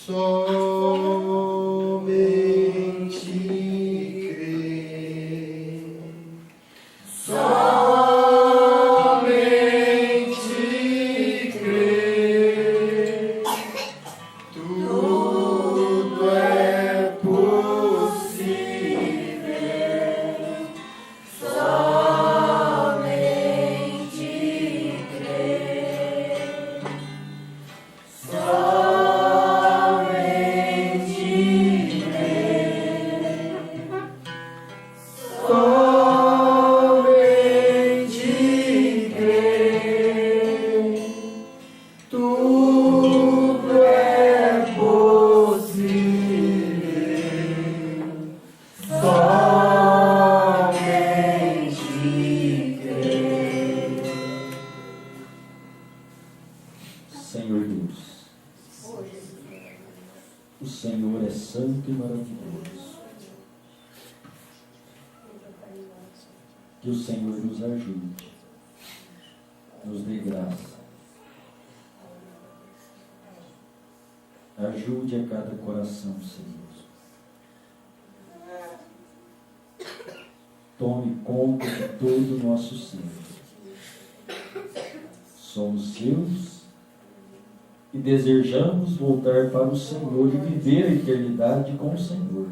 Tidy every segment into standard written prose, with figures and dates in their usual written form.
Somente crer. Somente crer. Tudo é possível. Somente crer. Somente crer, tudo é possível. Somente crer. Senhor Deus, o Senhor é santo e maravilhoso. Que o Senhor nos ajude, nos dê graça. Ajude a cada coração, Senhor. Tome conta de todo o nosso ser. Somos seus e desejamos voltar para o Senhor e viver a eternidade com o Senhor.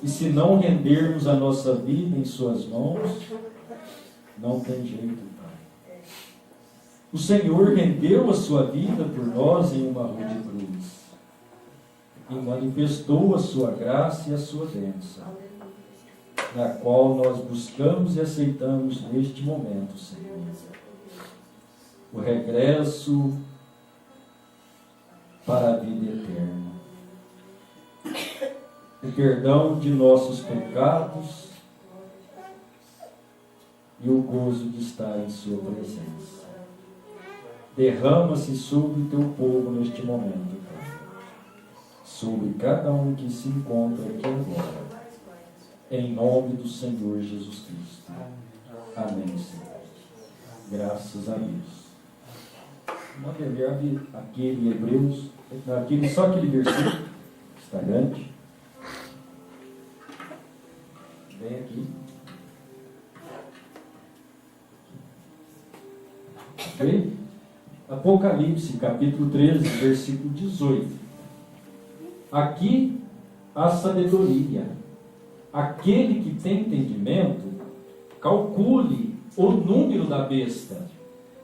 E se não rendermos a nossa vida em suas mãos, não tem jeito, Pai. O Senhor rendeu a sua vida por nós em uma rude cruz e manifestou a sua graça e a sua bênção, na qual nós buscamos e aceitamos neste momento, Senhor. O regresso para a vida eterna. O perdão de nossos pecados e o gozo de estar em sua presença. Derrama-se sobre o teu povo neste momento, Pai. Sobre cada um que se encontra aqui agora. Em nome do Senhor Jesus Cristo. Amém, Senhor. Graças a Deus. Vamos ler aquele Hebreus, só aquele versículo, está grande. Vem aqui. Ok? Apocalipse, capítulo 13, versículo 18. Aqui a sabedoria. Aquele que tem entendimento, calcule o número da besta,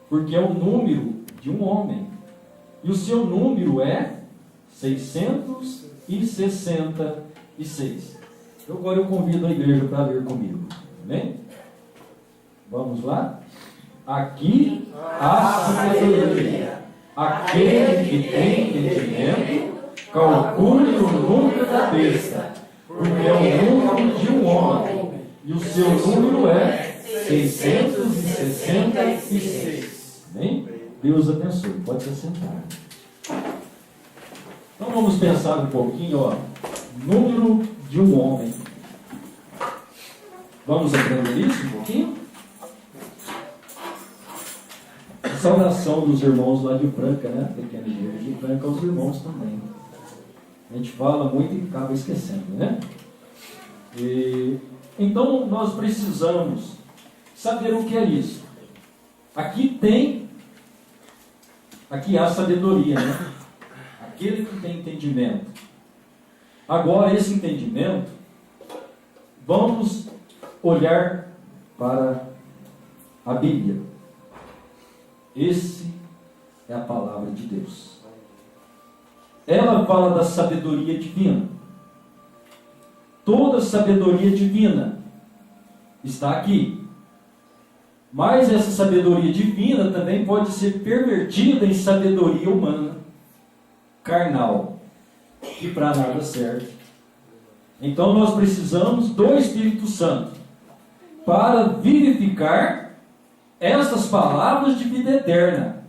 porque é o número de um homem. E o seu número é 666. Agora eu convido a igreja para ler comigo. Amém? Vamos lá? Aqui a sabedoria. Aquele que tem entendimento, calcule o número da besta, porque é o número de um homem. E o seu número é 666. Amém? Deus abençoe. Pode se sentar. Então vamos pensar um pouquinho, número de um homem. Vamos aprender isso um pouquinho? A saudação dos irmãos lá de Franca, né? Pequena igreja de Franca, aos irmãos também. A gente fala muito e acaba esquecendo, né? Então nós precisamos saber o que é isso. Aqui há sabedoria, né? Aquele que tem entendimento. Agora, esse entendimento, vamos olhar para a Bíblia. Esse é a palavra de Deus. Ela fala da sabedoria divina. Toda sabedoria divina está aqui. Mas essa sabedoria divina também pode ser pervertida em sabedoria humana, carnal, e para nada serve. Então nós precisamos do Espírito Santo para verificar essas palavras de vida eterna.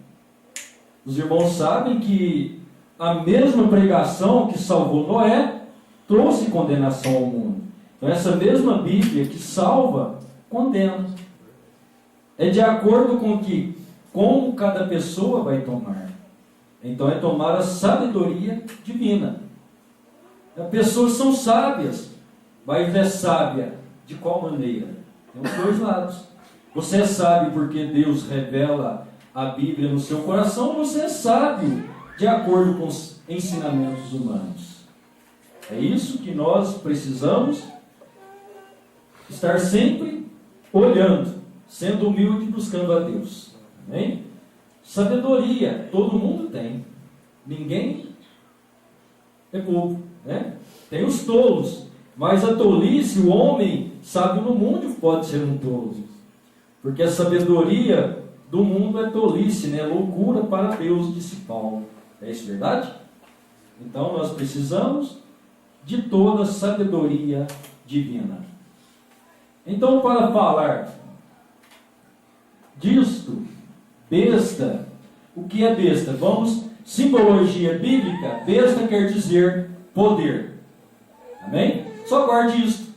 Os irmãos sabem que a mesma pregação que salvou Noé trouxe condenação ao mundo. Então essa mesma Bíblia que salva, condena. É de acordo com como cada pessoa vai tomar. Então é tomar a sabedoria divina. As pessoas são sábias, mas é sábia de qual maneira? Tem os dois lados. Você é sábio porque Deus revela a Bíblia no seu coração, ou você é sábio de acordo com os ensinamentos humanos. É isso que nós precisamos estar sempre olhando, sendo humilde e buscando a Deus. Amém? Sabedoria, todo mundo tem. Ninguém é bobo, né? Tem os tolos, mas a tolice, o homem sábio no mundo pode ser um tolo. Porque a sabedoria do mundo é tolice, né? Loucura para Deus, disse Paulo. É isso verdade? Então nós precisamos de toda a sabedoria divina. Então, para falar disto, besta, o que é besta? Vamos, simbologia bíblica, besta quer dizer poder. Amém? Só guarde isso.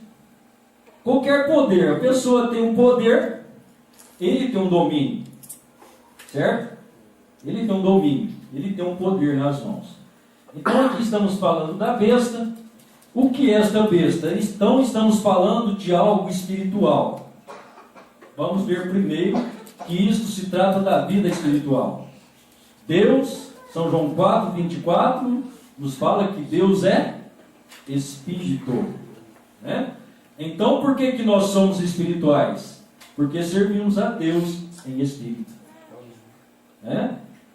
Qualquer poder, a pessoa tem um poder, ele tem um domínio. Certo? Ele tem um domínio, ele tem um poder nas mãos. Então aqui estamos falando da besta. O que é esta besta? Então estamos falando de algo espiritual. Vamos ver primeiro que isto se trata da vida espiritual. Deus, São João 4, 24, nos fala que Deus é Espírito. Né? Então por que nós somos espirituais? Porque servimos a Deus em Espírito.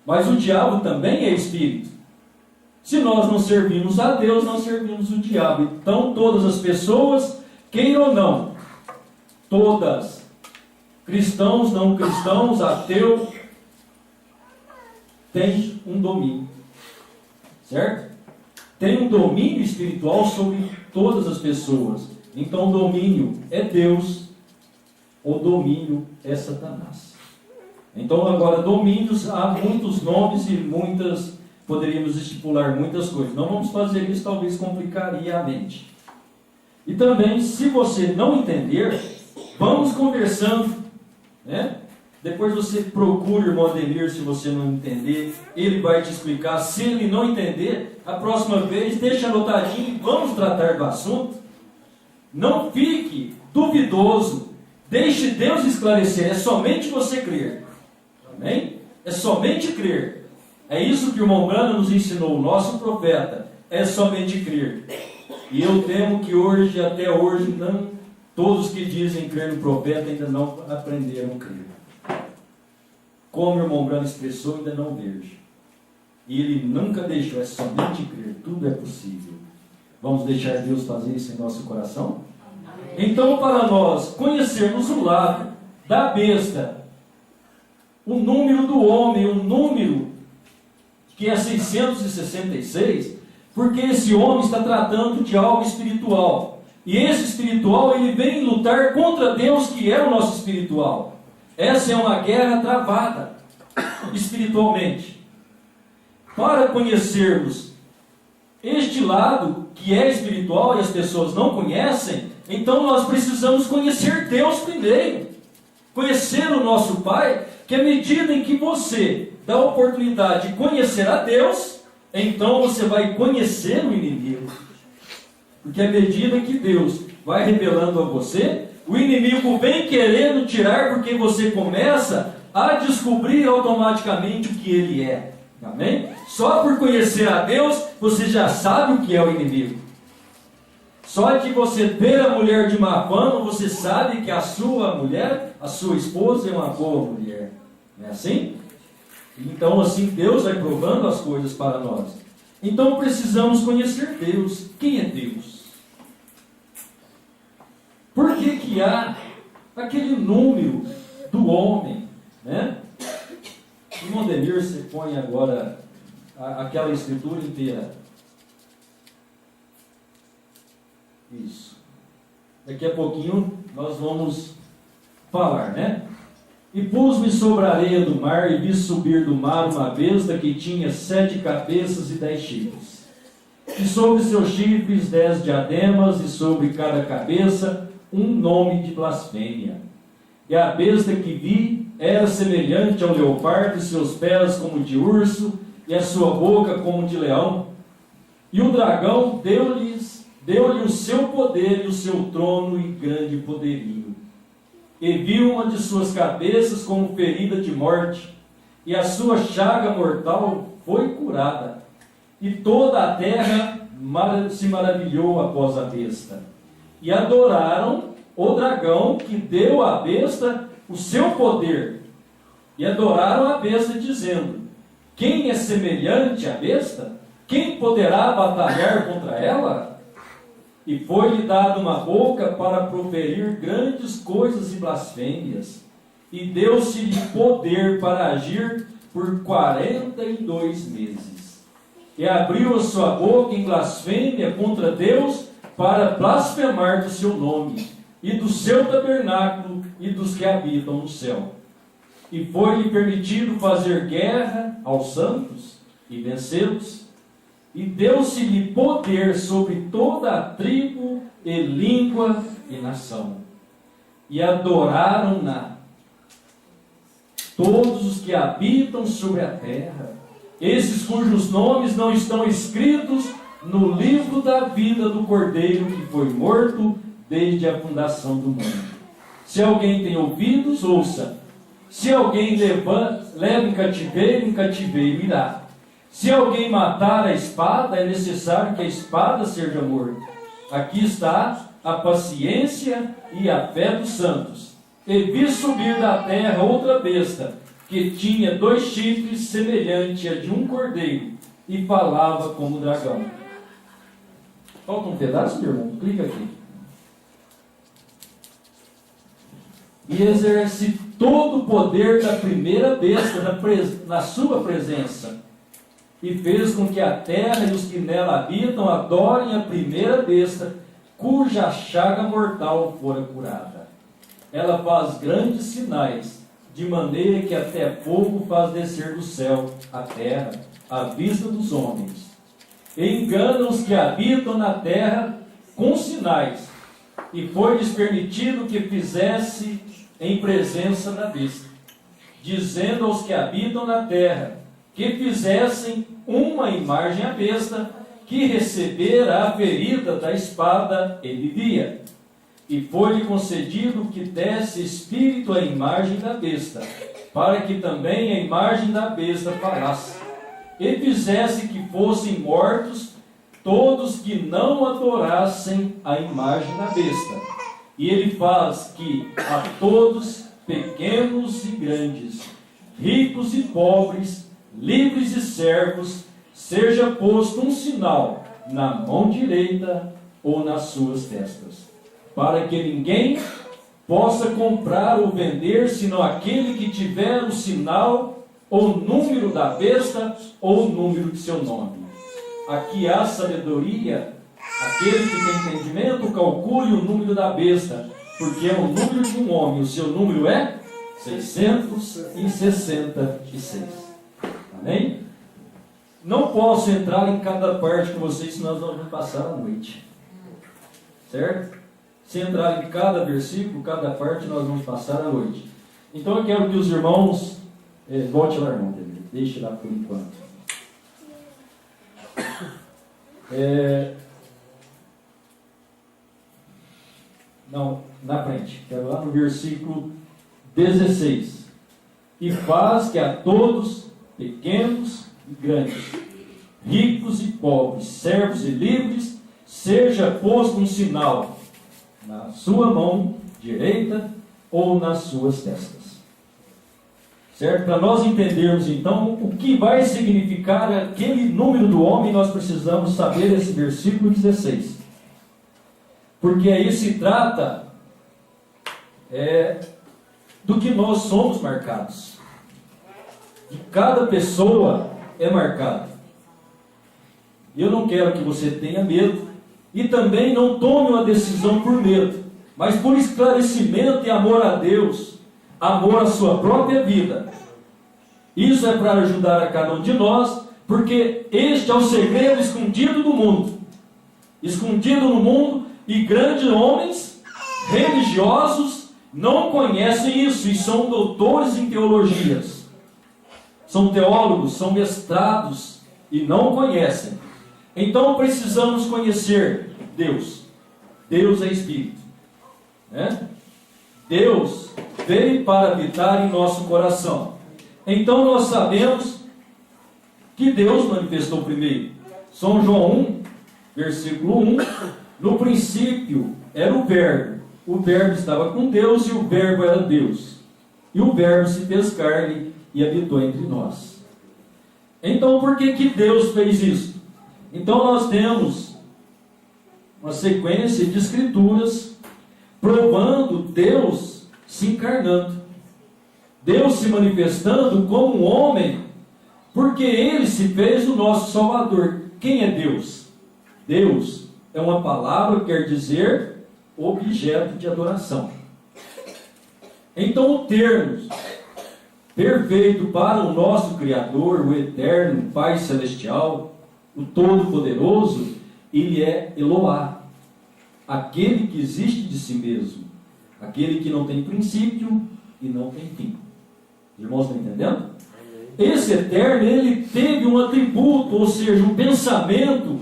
Mas o diabo também é Espírito. Se nós não servimos a Deus, nós servimos o diabo. Então todas as pessoas, queiram ou não, todas, cristãos, não cristãos, ateus, têm um domínio. Certo? Tem um domínio espiritual sobre todas as pessoas. Então o domínio é Deus, o domínio é Satanás. Então agora domínios, há muitos nomes e muitas, poderíamos estipular muitas coisas. Não vamos fazer isso, talvez complicaria a mente. E também, se você não entender, vamos conversando, né? Depois você procura o irmão Ademir, se você não entender, ele vai te explicar. Se ele não entender, a próxima vez, deixa anotadinho e vamos tratar do assunto. Não fique duvidoso, deixe Deus esclarecer, é somente você crer. Amém? É somente crer. É isso que o irmão Branham nos ensinou, o nosso profeta, é somente crer. E eu temo que hoje, até hoje, não, todos que dizem crer no profeta ainda não aprenderam a crer. Como o irmão Branham expressou, ainda não vejo. E ele nunca deixou, é somente crer, tudo é possível. Vamos deixar Deus fazer isso em nosso coração? Então, para nós conhecermos o lado da besta, o número do homem, o número que é 666, porque esse homem está tratando de algo espiritual. E esse espiritual, ele vem lutar contra Deus, que é o nosso espiritual. Essa é uma guerra travada, espiritualmente. Para conhecermos este lado, que é espiritual, e as pessoas não conhecem, então nós precisamos conhecer Deus primeiro. Conhecer o nosso Pai, que à medida em que você dá a oportunidade de conhecer a Deus, então você vai conhecer o inimigo. Porque à medida que Deus vai revelando a você, o inimigo vem querendo tirar, porque você começa a descobrir automaticamente o que ele é. Amém? Só por conhecer a Deus, você já sabe o que é o inimigo. Só de você ver a mulher de má fama, você sabe que a sua mulher, a sua esposa é uma boa mulher. Não é assim? Então assim Deus vai provando as coisas para nós. Então precisamos conhecer Deus. Quem é Deus? Por que há aquele número do homem, né? Irmão Demir, você põe agora aquela escritura inteira. Isso. Daqui a pouquinho nós vamos falar, né? E pus-me sobre a areia do mar, e vi subir do mar uma besta que tinha 7 cabeças e 10 chifres. E sobre seus chifres 10 diademas, e sobre cada cabeça um nome de blasfêmia. E a besta que vi era semelhante ao leopardo, e seus pés como de urso, e a sua boca como de leão. E o dragão deu-lhe o seu poder e o seu trono e grande poderio. E viu uma de suas cabeças como ferida de morte, e a sua chaga mortal foi curada. E toda a terra se maravilhou após a besta. E adoraram o dragão que deu à besta o seu poder. E adoraram a besta, dizendo: quem é semelhante à besta? Quem poderá batalhar contra ela? E foi-lhe dada uma boca para proferir grandes coisas e blasfêmias. E deu-se-lhe poder para agir por 42 meses. E abriu a sua boca em blasfêmia contra Deus, para blasfemar do seu nome, e do seu tabernáculo, e dos que habitam no céu. E foi-lhe permitido fazer guerra aos santos, e vencê-los. E deu-se-lhe poder sobre toda a tribo, e língua, e nação. E adoraram-na todos os que habitam sobre a terra, esses cujos nomes não estão escritos no livro da vida do Cordeiro que foi morto desde a fundação do mundo. Se alguém tem ouvidos, ouça. Se alguém leva em cativeiro irá. Se alguém matar a espada, é necessário que a espada seja morta. Aqui está a paciência e a fé dos santos. E vi subir da terra outra besta, que tinha 2 chifres semelhante a de um cordeiro, e falava como dragão. Falta um pedaço, meu irmão? Clica aqui. E exerce todo o poder da primeira besta na sua presença. E fez com que a terra e os que nela habitam adorem a primeira besta, cuja chaga mortal fora curada. Ela faz grandes sinais, de maneira que até fogo faz descer do céu a terra, à vista dos homens. E engana os que habitam na terra com sinais, e foi-lhes permitido que fizesse em presença da besta, dizendo aos que habitam na terra que fizessem uma imagem à besta, que recebera a ferida da espada e vivia. E foi-lhe concedido que desse espírito à imagem da besta, para que também a imagem da besta falasse, e fizesse que fossem mortos todos que não adorassem a imagem da besta. E ele faz que a todos, pequenos e grandes, ricos e pobres, livres e servos, seja posto um sinal na mão direita ou nas suas testas, para que ninguém possa comprar ou vender, senão aquele que tiver o sinal ou número da besta, ou o número de seu nome. Aqui há sabedoria. Aquele que tem entendimento, calcule o número da besta, porque é o número de um homem. O seu número é 666. Amém? Não posso entrar em cada parte com vocês, senão nós vamos passar a noite. Certo? Se entrar em cada versículo, cada parte, nós vamos passar a noite. Então eu quero que os irmãos... volte lá, irmão. Deixe lá por enquanto. Não, na frente. Quero lá no versículo 16. E faz que a todos, pequenos e grandes, ricos e pobres, servos e livres, seja posto um sinal na sua mão direita ou nas suas testas. Certo? Para nós entendermos então o que vai significar aquele número do homem, nós precisamos saber esse versículo 16. Porque aí se trata do que nós somos marcados. De cada pessoa é marcado. Eu não quero que você tenha medo e também não tome uma decisão por medo, mas por esclarecimento e amor a Deus, amor à sua própria vida. Isso é para ajudar a cada um de nós, porque este é o segredo escondido do mundo. Escondido no mundo, e grandes homens religiosos não conhecem isso e são doutores em teologias. são teólogos, são mestrados e não conhecem. Então precisamos conhecer Deus. Deus é Espírito, né? Deus veio para habitar em nosso coração. Então nós sabemos que Deus manifestou primeiro. São João 1, versículo 1. No princípio era o Verbo. O Verbo estava com Deus e o Verbo era Deus. E o Verbo se fez carne e habitou entre nós. Então por que Deus fez isso? Então nós temos uma sequência de escrituras provando Deus se encarnando. Deus se manifestando como um homem, porque Ele se fez o nosso Salvador. Quem é Deus? Deus é uma palavra que quer dizer objeto de adoração. Então o termo perfeito para o nosso Criador, o Eterno, Pai Celestial, o Todo-Poderoso, Ele é Eloá, aquele que existe de si mesmo, aquele que não tem princípio e não tem fim. Os irmãos estão entendendo? Esse Eterno, ele teve um atributo, ou seja, um pensamento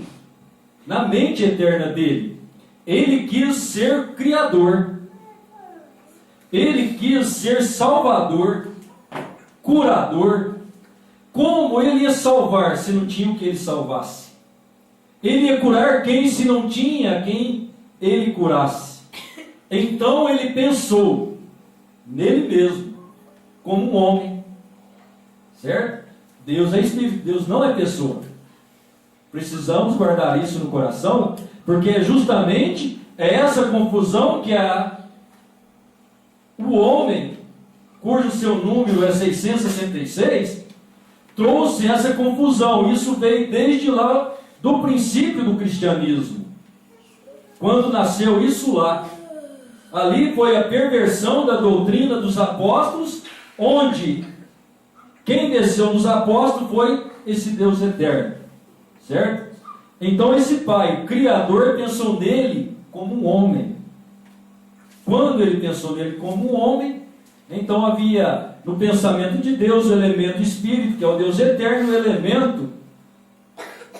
na mente eterna dele. Ele quis ser Criador. Ele quis ser Salvador, curador. Como ele ia salvar se não tinha o que ele salvasse? Ele ia curar quem se não tinha quem ele curasse? Então ele pensou nele mesmo, como um homem. Certo? Deus é Espírito, Deus não é pessoa. Precisamos guardar isso no coração, porque é justamente essa confusão que o homem, cujo seu número é 666, trouxe essa confusão. Isso veio desde lá do princípio do cristianismo. Quando nasceu isso lá. Ali foi a perversão da doutrina dos apóstolos, onde quem desceu nos apóstolos foi esse Deus eterno. Certo? Então esse Pai, Criador, pensou nele como um homem. Quando ele pensou nele como um homem, então havia no pensamento de Deus o elemento espírito, que é o Deus eterno, o elemento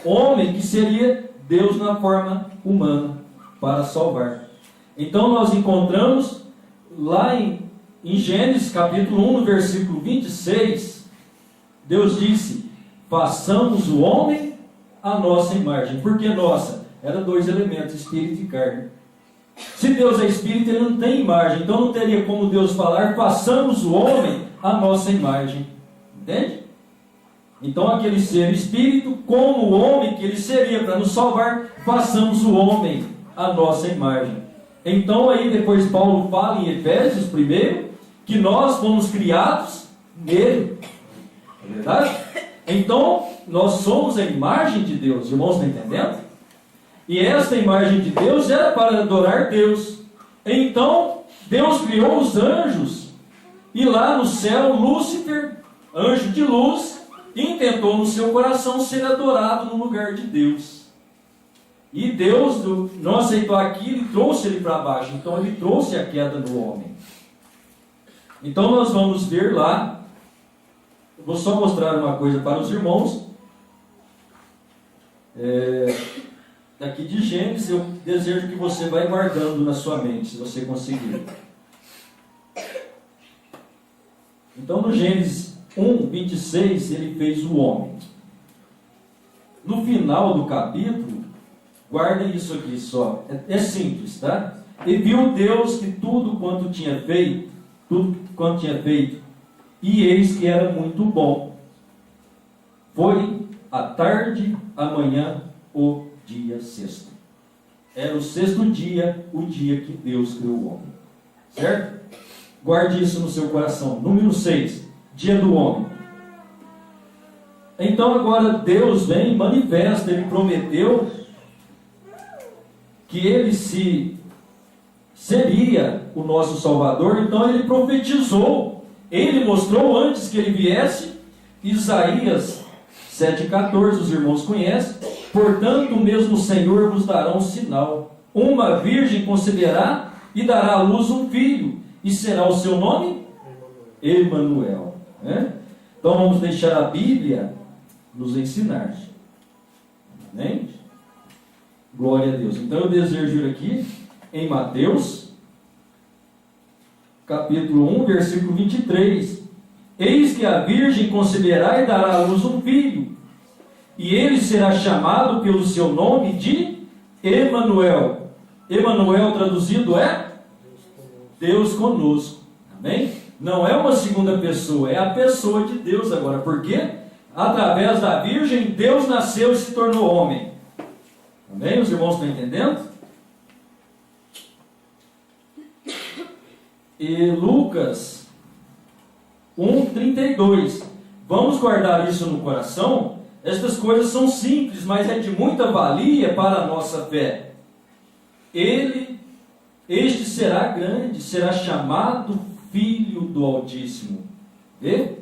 homem, que seria Deus na forma humana, para salvar. Então nós encontramos lá em Gênesis capítulo 1, no versículo 26, Deus disse: façamos o homem à nossa imagem. Por que nossa? Eram dois elementos, espírito e carne. Se Deus é espírito, ele não tem imagem. Então não teria como Deus falar: façamos o homem à nossa imagem. Entende? Então aquele ser espírito, como o homem que ele seria para nos salvar, façamos o homem à nossa imagem. Então aí depois Paulo fala em Efésios primeiro, que nós fomos criados nele. É verdade? Então nós somos a imagem de Deus. Irmãos, estão entendendo? E esta imagem de Deus era para adorar Deus. Então Deus criou os anjos, e lá no céu Lúcifer, anjo de luz, intentou no seu coração ser adorado no lugar de Deus. E Deus não aceitou aquilo e trouxe ele para baixo. Então ele trouxe a queda no homem. Então nós vamos ver lá. Eu vou só mostrar uma coisa para os irmãos. Daqui de Gênesis, eu desejo que você vá guardando na sua mente, se você conseguir. Então no Gênesis 1, 26, ele fez o homem. No final do capítulo, guardem isso aqui só. É simples, tá? E viu Deus que tudo quanto tinha feito, e eis que era muito bom. Foi a tarde, amanhã, o dia sexto. Era o sexto dia, o dia que Deus criou o homem. Certo? Guarde isso no seu coração. Número 6, dia do homem. Então agora Deus vem e manifesta, ele prometeu que ele seria o nosso Salvador. Então ele profetizou, ele mostrou antes que ele viesse. Isaías 7,14, os irmãos conhecem: portanto o mesmo Senhor vos dará um sinal, uma virgem conceberá e dará à luz um filho, e será o seu nome Emanuel, né? Então vamos deixar a Bíblia nos ensinar. Amém? Glória a Deus. Então eu desejo ir aqui em Mateus, capítulo 1, versículo 23. Eis que a virgem conceberá e dará à luz um filho, e ele será chamado pelo seu nome de Emanuel. Emanuel traduzido é Deus conosco. Amém? Não é uma segunda pessoa, é a pessoa de Deus agora. Porque através da virgem, Deus nasceu e se tornou homem. Amém? Os irmãos estão entendendo? E Lucas 1:32. Vamos guardar isso no coração. Estas coisas são simples, mas é de muita valia para a nossa fé. Este será grande, será chamado Filho do Altíssimo. Vê?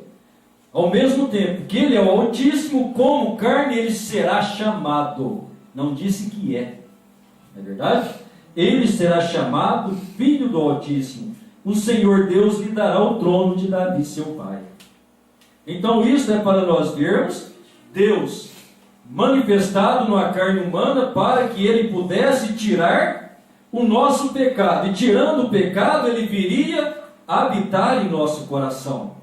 Ao mesmo tempo que ele é o Altíssimo, como carne ele será chamado. Não disse que é. Não é verdade? Ele será chamado Filho do Altíssimo. O Senhor Deus lhe dará o trono de Davi, seu pai. Então isso é para nós vermos Deus manifestado numa carne humana para que ele pudesse tirar o nosso pecado. E tirando o pecado, ele viria habitar em nosso coração.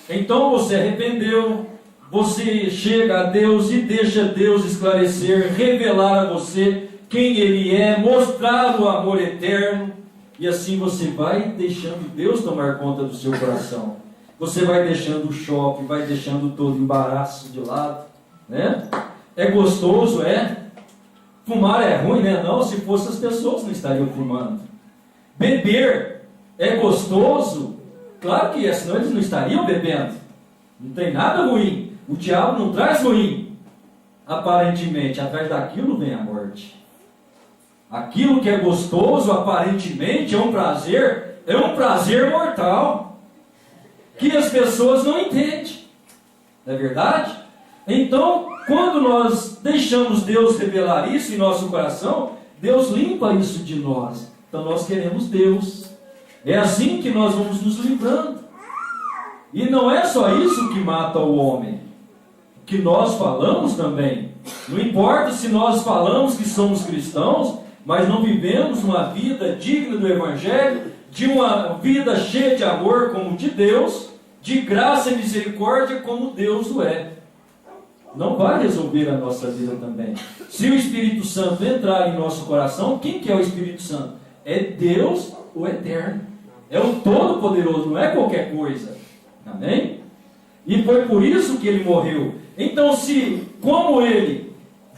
Então você arrependeu, você chega a Deus e deixa Deus esclarecer, revelar a você quem Ele é, mostrar o amor eterno, e assim você vai deixando Deus tomar conta do seu coração. Você vai deixando o shopping, vai deixando todo o embaraço de lado, né? É gostoso, é? Fumar é ruim, né? Não, se fosse as pessoas não estariam fumando. Beber é gostoso? Claro que é, senão eles não estariam bebendo. Não tem nada ruim. O diabo não traz ruim. Aparentemente, atrás daquilo vem a morte. Aquilo que é gostoso, aparentemente, é um prazer mortal, que as pessoas não entendem. Não é verdade? Então, quando nós deixamos Deus revelar isso em nosso coração, Deus limpa isso de nós. Então nós queremos Deus. É assim que nós vamos nos livrando. E não é só isso que mata o homem. Que nós falamos também. Não importa se nós falamos que somos cristãos, mas não vivemos uma vida digna do Evangelho, de uma vida cheia de amor como de Deus, de graça e misericórdia como Deus o é. Não vai resolver a nossa vida também. Se o Espírito Santo entrar em nosso coração, quem que é o Espírito Santo? É Deus, o Eterno. É o Todo-Poderoso, não é qualquer coisa. Amém? E foi por isso que ele morreu. Então, como ele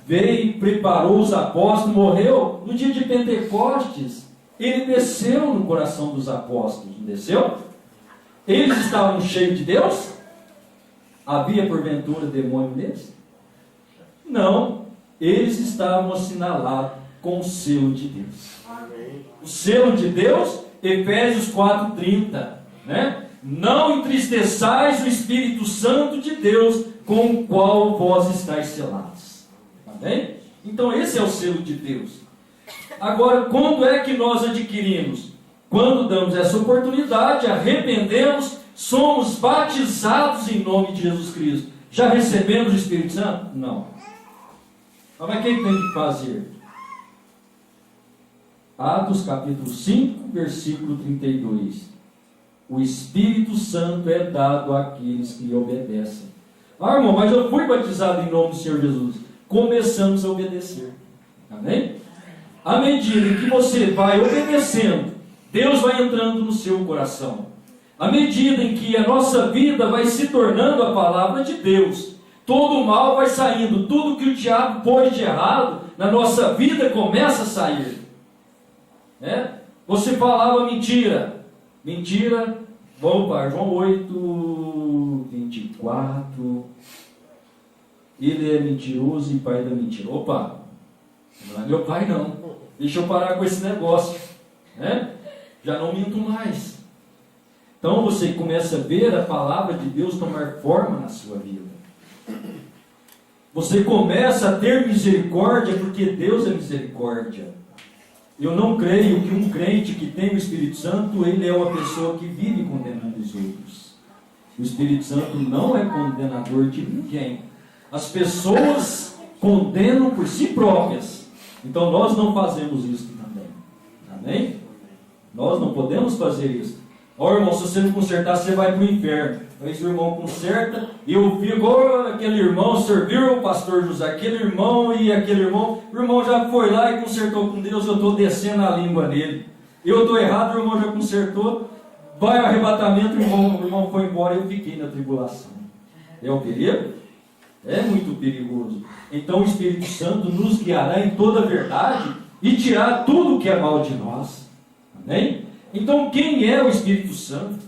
veio, preparou os apóstolos, morreu, no dia de Pentecostes, ele desceu no coração dos apóstolos, não desceu? Eles estavam cheios de Deus? Havia porventura demônio neles? Não, eles estavam assinalados com o selo de Deus. Amém. O selo de Deus, Efésios 4:30, né? Não entristeçais o Espírito Santo de Deus, com o qual vós estáis selados. Amém? Então esse é o selo de Deus. Agora, quando é que nós adquirimos? Quando damos essa oportunidade, arrependemos, somos batizados em nome de Jesus Cristo. Já recebemos o Espírito Santo? Não. Mas o que tem que fazer? Atos capítulo 5, versículo 32. O Espírito Santo é dado àqueles que lhe obedecem. Ah, irmão, mas eu fui batizado em nome do Senhor Jesus. Começamos a obedecer. Amém? À medida que você vai obedecendo, Deus vai entrando no seu coração. À medida em que a nossa vida vai se tornando a palavra de Deus, todo o mal vai saindo, tudo que o diabo pôs de errado na nossa vida começa a sair. Né? Você falava mentira. Mentira, vamos para João 8, 24. Ele é mentiroso e pai da mentira. Opa, não é meu pai não. Deixa eu parar com esse negócio. Né? Já não minto mais. Então você começa a ver a palavra de Deus tomar forma na sua vida. Você começa a ter misericórdia porque Deus é misericórdia. Eu não creio que um crente que tem o Espírito Santo, ele é uma pessoa que vive condenando os outros. O Espírito Santo não é condenador de ninguém. As pessoas condenam por si próprias. Então nós não fazemos isso também. Amém? Nós não podemos fazer isso. Ó, irmão, se você não consertar, você vai para o inferno. Aí o irmão conserta, e eu fico, aquele irmão serviu o pastor José, aquele irmão e aquele irmão. O irmão já foi lá e consertou com Deus, eu estou descendo a língua nele. Eu estou errado, o irmão já consertou. Vai ao arrebatamento, o irmão foi embora e eu fiquei na tribulação. É o perigo? É muito perigoso. Então o Espírito Santo nos guiará em toda a verdade e tirar tudo o que é mal de nós. Amém? Então quem é o Espírito Santo?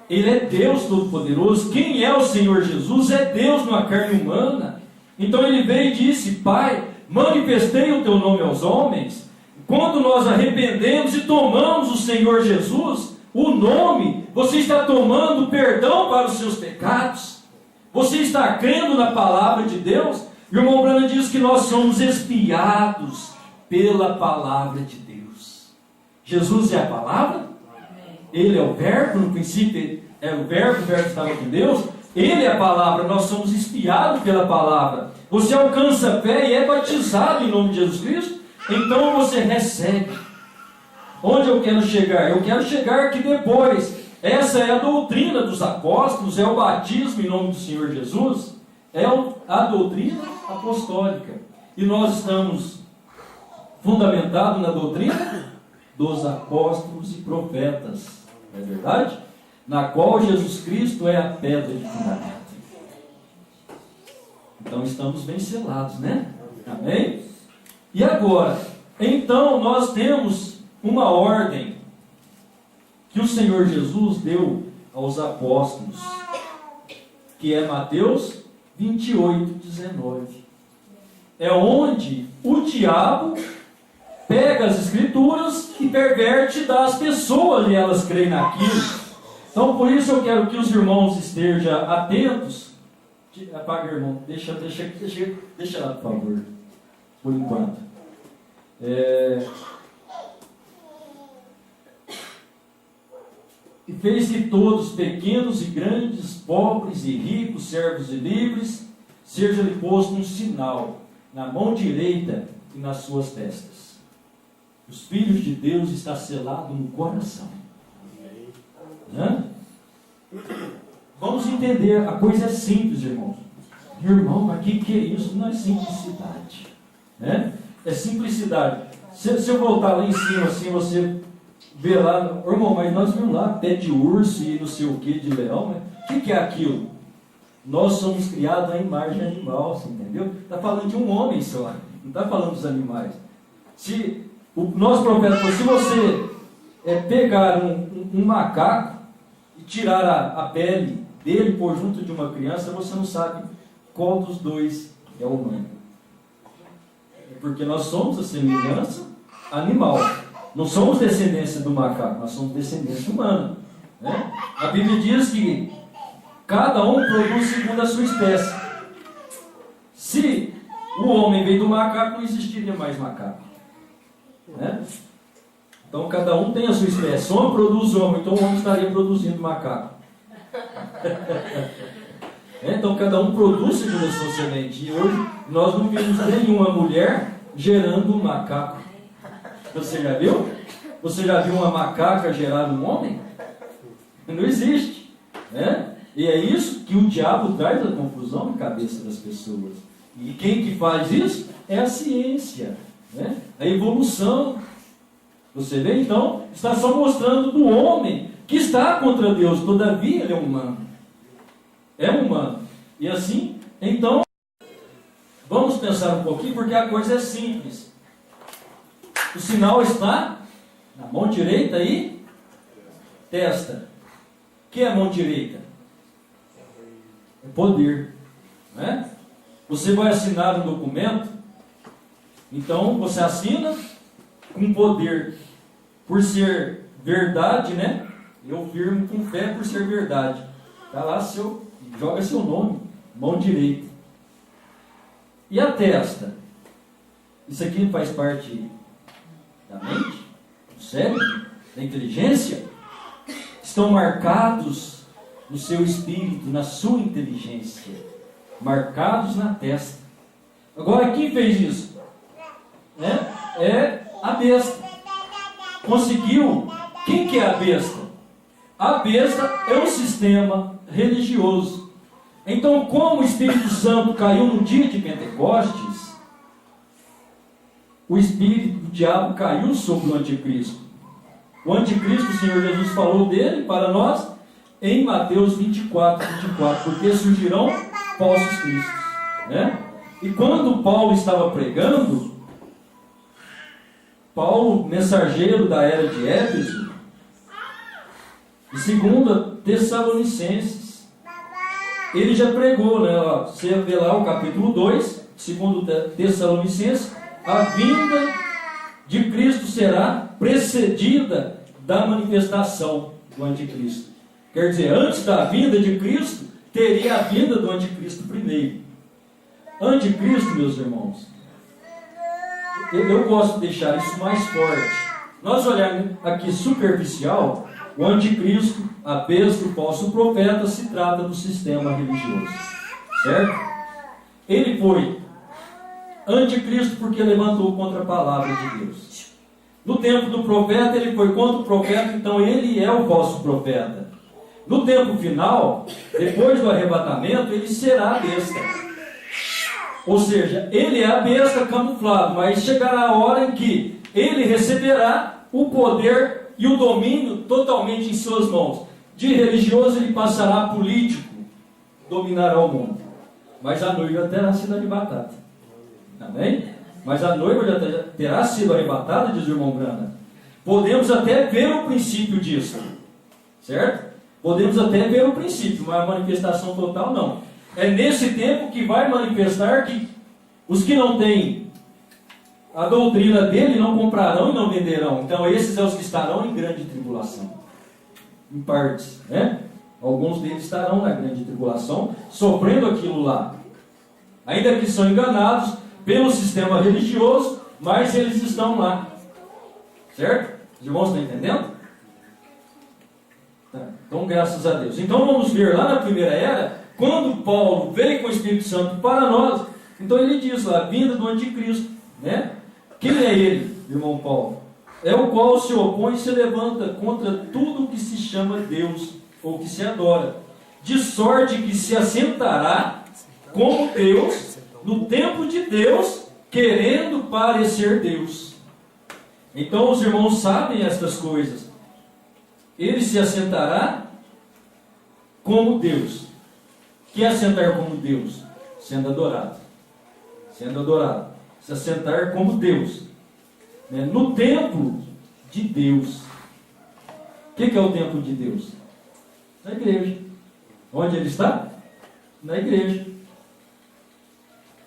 Ele é Deus Todo-Poderoso. Quem é o Senhor Jesus? É Deus numa carne humana. Então ele veio e disse: Pai, manifestei o teu nome aos homens. Quando nós arrependemos e tomamos o Senhor Jesus, o nome, você está tomando perdão para os seus pecados. Você está crendo na palavra de Deus. E o irmão Branham diz que nós somos espiados pela palavra de Deus. Jesus é a palavra. Ele é o verbo, no princípio é o verbo estava com Deus. Ele é a palavra, nós somos espiados pela palavra. Você alcança a fé e é batizado em nome de Jesus Cristo, então você recebe. Onde eu quero chegar? Eu quero chegar que depois, essa é a doutrina dos apóstolos, é o batismo em nome do Senhor Jesus, é a doutrina apostólica. E nós estamos fundamentados na doutrina dos apóstolos e profetas, não é verdade? Na qual Jesus Cristo é a pedra de fundamento. Então estamos bem selados, né? Amém? E agora, então nós temos uma ordem que o Senhor Jesus deu aos apóstolos, que é Mateus 28:19. É onde o diabo pega as escrituras e perverte das pessoas e elas creem naquilo. Então por isso eu quero que os irmãos estejam atentos. Apaga, irmão, deixa lá, por favor, por enquanto. E fez que todos, pequenos e grandes, pobres e ricos, servos e livres, seja-lhe posto um sinal na mão direita e nas suas testas. Os filhos de Deus está selado no coração. Vamos entender, a coisa é simples, irmãos. Irmão, mas que é isso? Não é simplicidade, né? É simplicidade. Se eu voltar lá em cima, assim, você vê lá, irmão, mas nós vimos lá pé de urso e não sei o que de leão, né? O que é aquilo? Nós somos criados à imagem animal, você entendeu? Está falando de um homem só, não está falando dos animais. Se o nosso profeta falou, se você pegar um macaco e tirar a pele dele e pôr junto de uma criança, você não sabe qual dos dois é o humano. Porque nós somos a semelhança animal. Não somos descendência do macaco, nós somos descendência humana, né? A Bíblia diz que cada um produz segundo a sua espécie. Se o homem veio do macaco, não existiria mais macaco, né? Então cada um tem a sua espécie. O homem produz homem, então o homem estaria produzindo macaco. Então cada um produz segundo a sua semente. E hoje nós não vimos nenhuma mulher gerando um macaco. Você já viu? Você já viu uma macaca gerar um homem? Não existe, né? E é isso que o diabo traz a confusão na cabeça das pessoas. E quem que faz isso? É a ciência, né? A evolução. Você vê, então, está só mostrando do homem que está contra Deus, todavia ele é humano. É humano. E assim, então, vamos pensar um pouquinho, porque a coisa é simples. O sinal está na mão direita e testa. O que é a mão direita? É poder, né? Você vai assinar um documento, então você assina com poder, por ser verdade, né? Eu firmo com fé por ser verdade. Está lá joga seu nome, mão direita. E a testa? Isso aqui faz parte da mente, do cérebro, da inteligência. Estão marcados no seu espírito, na sua inteligência, marcados na testa. Agora, quem fez isso? É a besta. Conseguiu. Quem que é a besta? A besta é um sistema religioso. Então, como o Espírito Santo caiu no dia de Pentecostes, o Espírito do diabo caiu sobre o anticristo. O anticristo, o Senhor Jesus falou dele para nós em Mateus 24, porque surgirão falsos cristos. E quando Paulo estava pregando, Paulo, mensageiro da era de Éfeso, em 2 Tessalonicenses, ele já pregou, você vê lá o capítulo 2, 2 Tessalonicenses, a vinda de Cristo será precedida da manifestação do anticristo. Quer dizer, antes da vinda de Cristo, teria a vinda do anticristo primeiro. Anticristo, meus irmãos, eu gosto de deixar isso mais forte. Nós olharmos aqui superficial, o anticristo, a besta, o falso profeta, se trata do sistema religioso. Certo? Ele foi anticristo porque levantou contra a palavra de Deus. No tempo do profeta, ele foi contra o profeta, então ele é o falso profeta. No tempo final, depois do arrebatamento, ele será a besta. Ou seja, ele é a besta camuflado, mas chegará a hora em que ele receberá o poder e o domínio totalmente em suas mãos. De religioso ele passará a político, dominará o mundo. Mas a noiva terá sido arrebatada. Amém? Mas a noiva já terá sido arrebatada, diz o irmão Brana. Podemos até ver o princípio disso. Certo? Podemos até ver o princípio, mas a manifestação total não. É nesse tempo que vai manifestar que os que não têm a doutrina dele não comprarão e não venderão. Então esses são os que estarão em grande tribulação. Em partes, Alguns deles estarão na grande tribulação, sofrendo aquilo lá. Ainda que são enganados pelo sistema religioso, mas eles estão lá. Certo? Os irmãos estão entendendo? Tá. Então, graças a Deus. Então, vamos ver lá na primeira era, quando Paulo veio com o Espírito Santo para nós, então ele diz lá, a vinda do anticristo. Quem é ele, irmão Paulo? É o qual se opõe e se levanta contra tudo que se chama Deus, ou que se adora, de sorte que se assentará como Deus, no tempo de Deus, querendo parecer Deus. Então os irmãos sabem estas coisas. Ele se assentará como Deus. O que é assentar como Deus? Sendo adorado. Sendo adorado. Se assentar como Deus. No templo de Deus. O que é o templo de Deus? Na igreja. Onde ele está? Na igreja.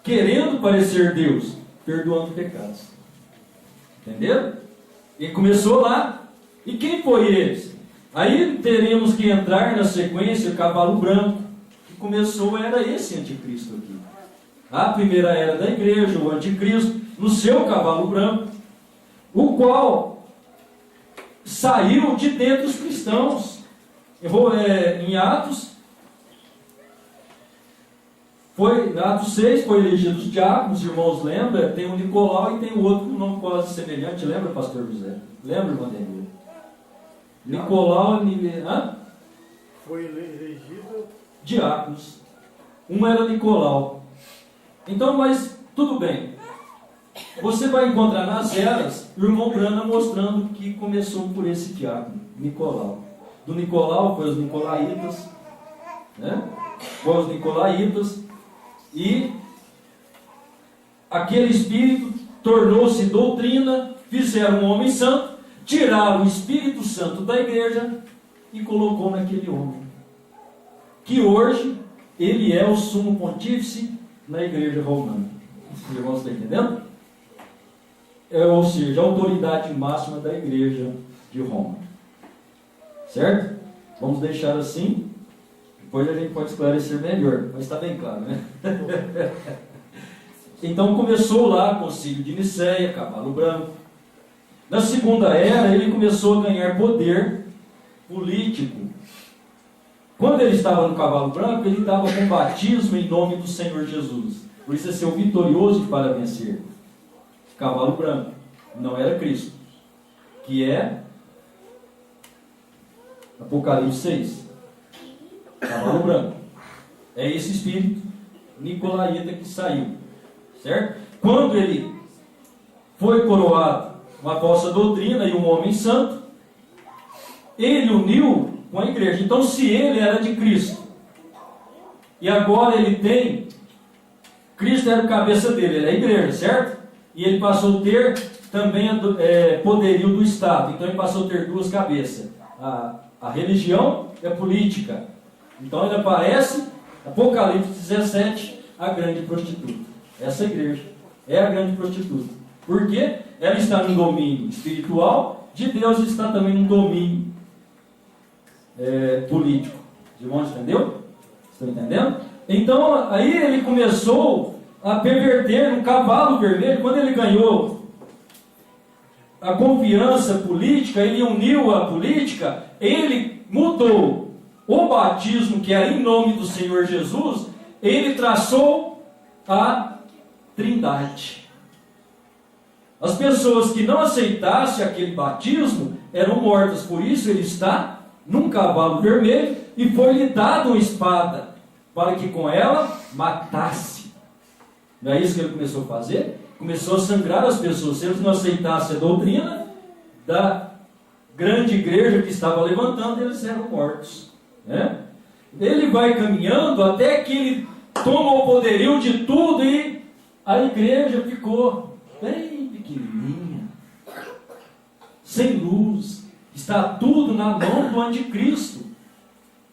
Querendo parecer Deus, perdoando pecados. Entenderam? Ele começou lá. E quem foi eles? Aí teremos que entrar na sequência, o cavalo branco, que começou, era esse anticristo aqui. A primeira era da igreja, o anticristo, no seu cavalo branco, o qual saiu de dentro dos cristãos. Em Atos 6 foi elegido os diáconos, os irmãos lembram? Tem o Nicolau e tem o outro com um nome quase semelhante, lembra, pastor José? Lembra, irmão Denilson? Nicolau foi elegido diáconos. Um era Nicolau. Então, mas tudo bem. Você vai encontrar nas eras o irmão Brana mostrando que começou por esse diácono, Nicolau. Do Nicolau foi os Nicolaitas, Foi os Nicolaitas. E aquele espírito tornou-se doutrina, fizeram um homem santo, tiraram o Espírito Santo da igreja e colocou naquele homem. Que hoje ele é o sumo pontífice na igreja romana. Os irmãos estão entendendo? Ou seja, a autoridade máxima da igreja de Roma. Certo? Vamos deixar assim. Depois a gente pode esclarecer melhor, mas está bem claro, Então começou lá o concílio de Nicéia, cavalo branco. Na segunda era ele começou a ganhar poder político, Quando ele estava no cavalo branco, ele dava com batismo em nome do Senhor Jesus. Por isso é ser o vitorioso para vencer. Cavalo branco. Não era Cristo. Que é Apocalipse 6. Cavalo branco. É esse espírito nicolaíta que saiu. Certo? Quando ele foi coroado uma falsa doutrina e um homem santo, ele uniu com a igreja. Então, se ele era de Cristo, e agora ele tem, Cristo era o cabeça dele, ele é a igreja, certo? E ele passou a ter também poderio do Estado. Então ele passou a ter duas cabeças, a religião e a política. Então ele aparece, Apocalipse 17, a grande prostituta. Essa igreja é a grande prostituta. Porque ela está no domínio espiritual de Deus, e está também no domínio político. De onde, entendeu? Estão entendendo? Então, aí ele começou a perverter no cavalo vermelho. Quando ele ganhou a confiança política, ele uniu a política, ele mudou o batismo, que era em nome do Senhor Jesus, ele traçou a Trindade. As pessoas que não aceitassem aquele batismo eram mortas. Por isso ele está num cavalo vermelho e foi-lhe dado uma espada para que com ela matasse. Não é isso que ele começou a fazer? Começou a sangrar as pessoas. Se eles não aceitassem a doutrina da grande igreja que estava levantando, eles eram mortos. Né? Ele vai caminhando até que ele toma o poderio de tudo e a igreja ficou bem pequenininha, sem luz. Está tudo na mão do anticristo.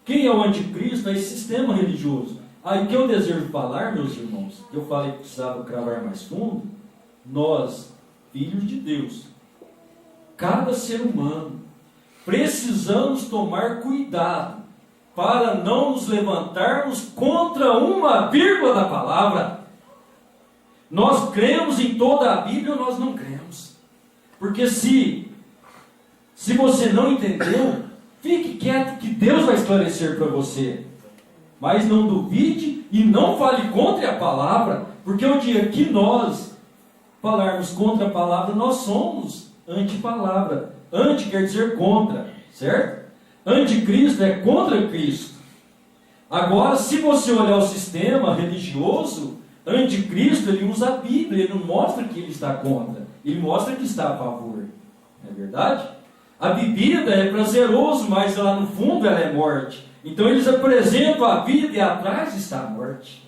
Quem é o anticristo? É esse sistema religioso. Aí o que eu desejo falar, meus irmãos, que eu falei que precisava cravar mais fundo, nós, filhos de Deus, cada ser humano, precisamos tomar cuidado para não nos levantarmos contra uma vírgula da palavra. Nós cremos em toda a Bíblia ou nós não cremos? Porque se você não entendeu, fique quieto que Deus vai esclarecer para você. Mas não duvide e não fale contra a palavra, porque o dia que nós falarmos contra a palavra, nós somos anti-palavra. Anti quer dizer contra, certo? Anticristo é contra Cristo. Agora, se você olhar o sistema religioso, anticristo, ele usa a Bíblia, ele não mostra que ele está contra, ele mostra que está a favor. Não é verdade? A bebida é prazeroso, mas lá no fundo ela é morte. Então eles apresentam a vida e atrás está a morte.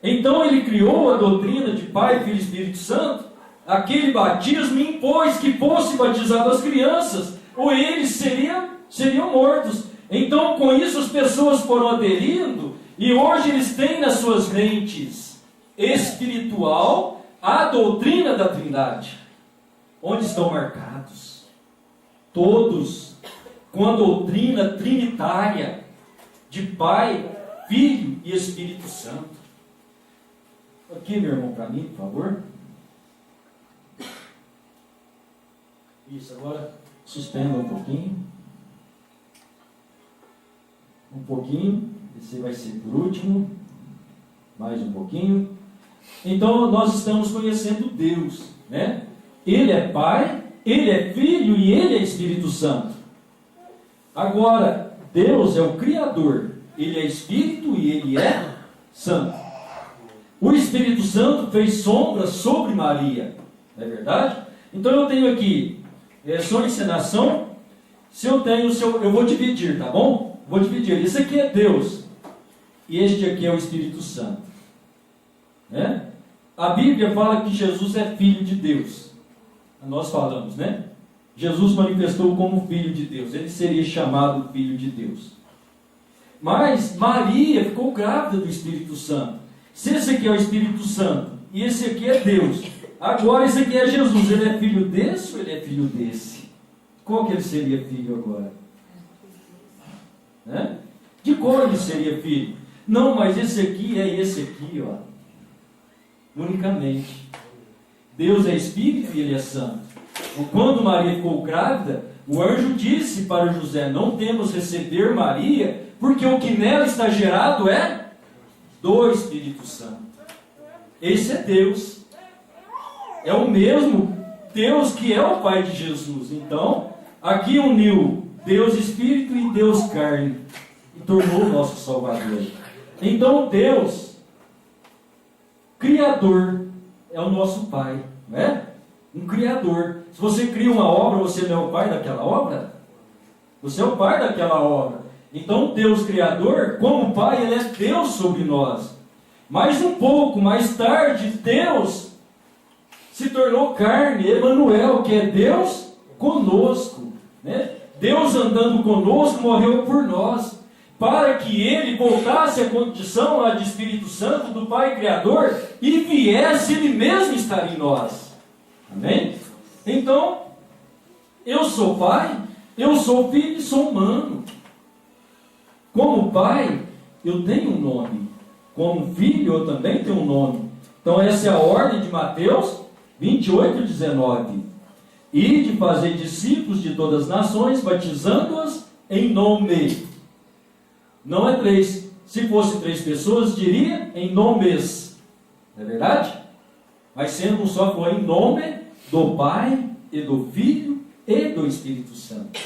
Então ele criou a doutrina de Pai, Filho e Espírito Santo, aquele batismo, e impôs que fosse batizado as crianças, ou eles seriam mortos. Então com isso as pessoas foram aderindo, e hoje eles têm nas suas mentes espiritual a doutrina da Trindade. Onde estão marcados? Todos com a doutrina trinitária de Pai, Filho e Espírito Santo. Aqui, meu irmão, para mim, por favor. Isso, agora suspenda um pouquinho. Um pouquinho. Esse vai ser por último. Mais um pouquinho. Então, nós estamos conhecendo Deus, né? Ele é Pai, Ele é Filho e Ele é Espírito Santo. Agora, Deus é o Criador. Ele é Espírito e Ele é Santo. O Espírito Santo fez sombra sobre Maria. Não é verdade? Então eu tenho aqui sua encenação. Se eu tenho eu vou dividir, tá bom? Vou dividir. Esse aqui é Deus. E este aqui é o Espírito Santo. Né? A Bíblia fala que Jesus é Filho de Deus. Nós falamos, né? Jesus manifestou como Filho de Deus. Ele seria chamado Filho de Deus. Mas Maria ficou grávida do Espírito Santo. Se esse aqui é o Espírito Santo e esse aqui é Deus, agora esse aqui é Jesus. Ele é filho desse ou ele é filho desse? Qual que ele seria filho agora? Né? De qual ele seria filho? Não, mas esse aqui é esse aqui, ó. Unicamente. Deus é Espírito e Ele é Santo. Quando Maria ficou grávida, o anjo disse para José: não temos receber Maria, Porque o que nela está gerado é do Espírito Santo. Esse é Deus. É o mesmo Deus que é o Pai de Jesus. Então, aqui uniu Deus Espírito e Deus carne. E tornou o nosso Salvador. Então, Deus, Criador, é o nosso Pai. Não é? Um Criador. Se você cria uma obra, você não é o pai daquela obra? Você é o pai daquela obra. Então, Deus Criador, como Pai, Ele é Deus sobre nós. Mas um pouco mais tarde, Deus se tornou carne, Emanuel, que é Deus conosco. Né? Deus andando conosco, morreu por nós. Para que Ele voltasse à condição lá de Espírito Santo, do Pai Criador, e viesse Ele mesmo estar em nós. Amém? Então, eu sou pai, eu sou filho e sou humano. Como pai, eu tenho um nome. Como filho, eu também tenho um nome. Então, essa é a ordem de Mateus 28:19. E de fazer discípulos de todas as nações, batizando-as em nome. Não é 3. Se fosse 3 pessoas, diria em nomes. Não é verdade? Mas sendo um só, foi em nome do Pai e do Filho e do Espírito Santo.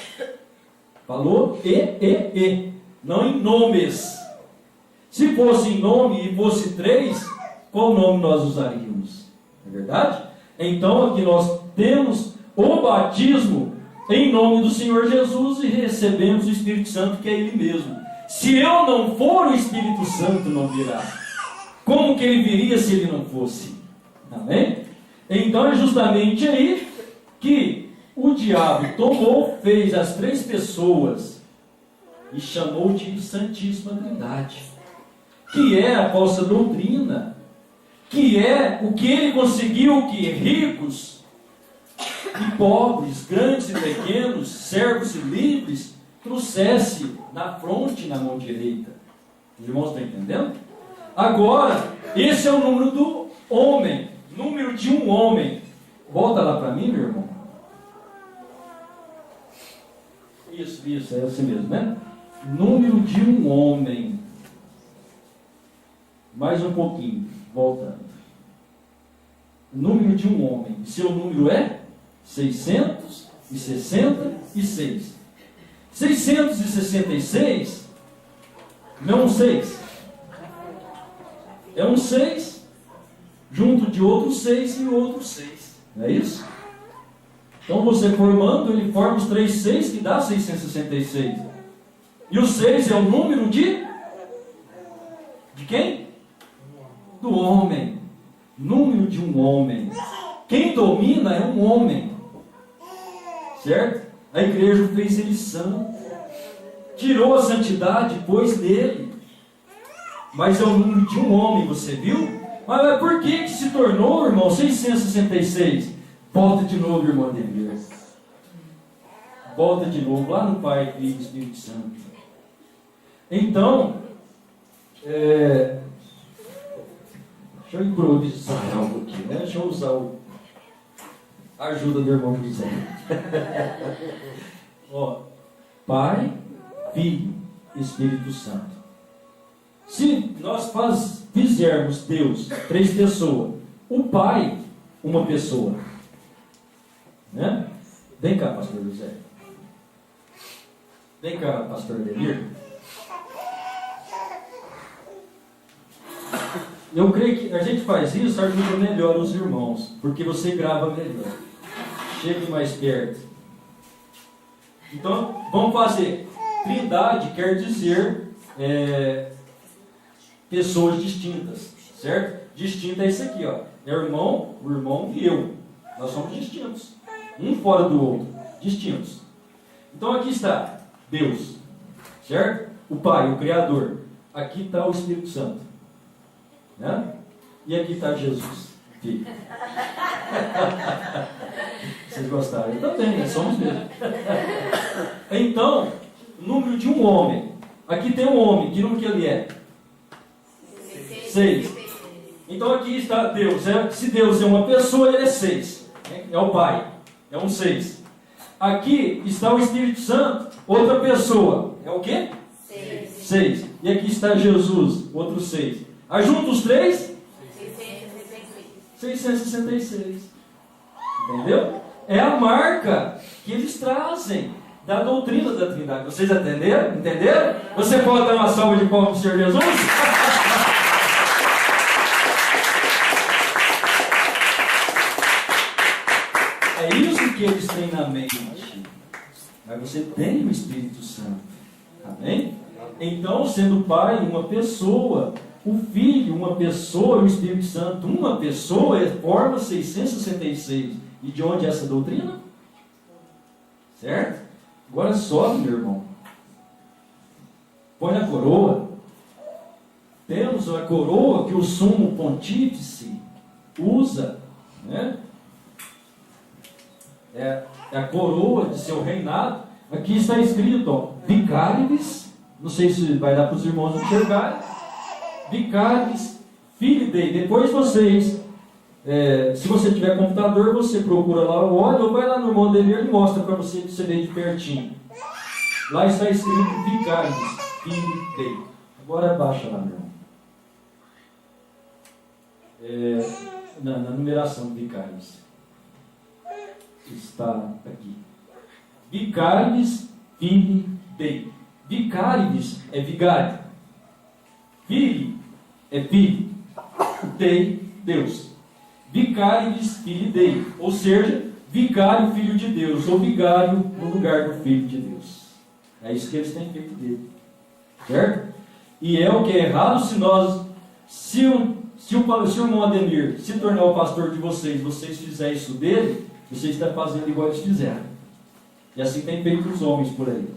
Falou e. Não em nomes. Se fosse em nome e fosse 3, qual nome nós usaríamos? Não é verdade? Então aqui nós temos o batismo em nome do Senhor Jesus e recebemos o Espírito Santo, que é Ele mesmo. Se eu não for, o Espírito Santo não virá. Como que Ele viria se Ele não fosse? Amém? Então é justamente aí que o diabo tomou, fez as 3 pessoas e chamou de Santíssima Trindade, que é a falsa doutrina, que é o que ele conseguiu que ricos e pobres, grandes e pequenos, servos e livres, trouxesse na fronte e na mão direita. Os irmãos estão entendendo? Agora, esse é o número do homem, número de um homem. Volta lá para mim, meu irmão. Isso, é assim mesmo, né? Número de um homem. Mais um pouquinho, voltando. Número de um homem. Seu número é 666. 666 não é um 6. É um 6 junto de outro 6 e outro 6. Não é isso? Então você formando, ele forma os 3 6 que dá 666. E o 6 é o número de quem? Do homem. Número de um homem. Quem domina é um homem. Certo? A igreja fez ele santo. Tirou a santidade, pôs nele. Mas é o número de um homem, você viu? Mas por que se tornou, irmão, 666? Volta de novo, irmão Ademir. Volta de novo, lá no Pai, Filho e Espírito Santo. Então, deixa eu improvisar algo aqui, né? Deixa eu usar a ajuda do irmão José. Ó, Pai, Filho e Espírito Santo. Se nós fizermos Deus 3 pessoas, o Pai, uma pessoa, né? Vem cá, pastor José. Vem cá, pastor Ademir. Eu creio que a gente faz isso, ajuda melhor os irmãos, porque você grava melhor. Chegue mais perto. Então, vamos fazer. Trindade quer dizer pessoas distintas, certo? Distinto é isso aqui, ó. É o irmão e eu. Nós somos distintos. Um fora do outro. Distintos. Então aqui está Deus, certo? O Pai, o Criador. Aqui está o Espírito Santo. Né? E aqui está Jesus, Filho. Vocês gostaram? Eu também, né? Somos mesmo. Então, número de um homem. Aqui tem um homem. Que número que ele é? 6. Então aqui está Deus. Se Deus é uma pessoa, ele é 6. É o Pai. É um 6. Aqui está o Espírito Santo. Outra pessoa. É o quê? 6. 6. E aqui está Jesus, outros 6. Ajunta os 3? 666. Entendeu? É a marca que eles trazem da doutrina da Trindade. Vocês entenderam? Entenderam? Você pode dar uma salva de palmas para o Senhor Jesus? É isso que eles têm na mente. Mas você tem o Espírito Santo. Amém? Então, sendo o Pai uma pessoa, o Filho uma pessoa, o Espírito Santo uma pessoa, forma 666. E de onde é essa doutrina? Certo? Agora sobe, meu irmão. Põe a coroa. Temos a coroa que o sumo pontífice usa, né? É a coroa de seu reinado. Aqui está escrito, ó, Vicarius, não sei se vai dar para os irmãos enxergarem. Vicarius Filii Dei. Depois vocês, se você tiver computador, você procura lá, olha, ou vai lá no irmão dele, ele mostra para você ver de pertinho. Lá está escrito Vicarius Filii Dei. Agora baixa lá, meu irmão. Na numeração de Vicarius. Está aqui. Vicarius Filii Dei. Vicarius é vigário. Filii é filho. Dei, Deus. Vicarius Filii Dei. Ou seja, vigário, filho de Deus. Ou vigário no lugar do filho de Deus. É isso que eles têm feito dele. Certo? E é o que é errado se o irmão Ademir se tornar o pastor de vocês fizerem isso dele, você está fazendo igual eles fizeram. E assim tem feito os homens por aí.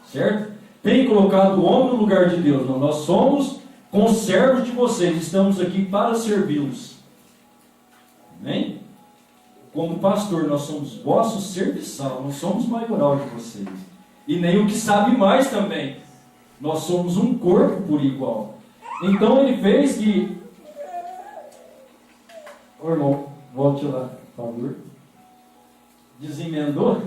Certo? Tem colocado o homem no lugar de Deus. Não, nós somos conservos de vocês. Estamos aqui para servi-los. Amém? Como pastor, nós somos vossos serviçal. Não somos maioral de vocês. E nem o que sabe mais também. Nós somos um corpo por igual. Então ele fez que... Ô irmão, volte lá, por favor. Desemendou?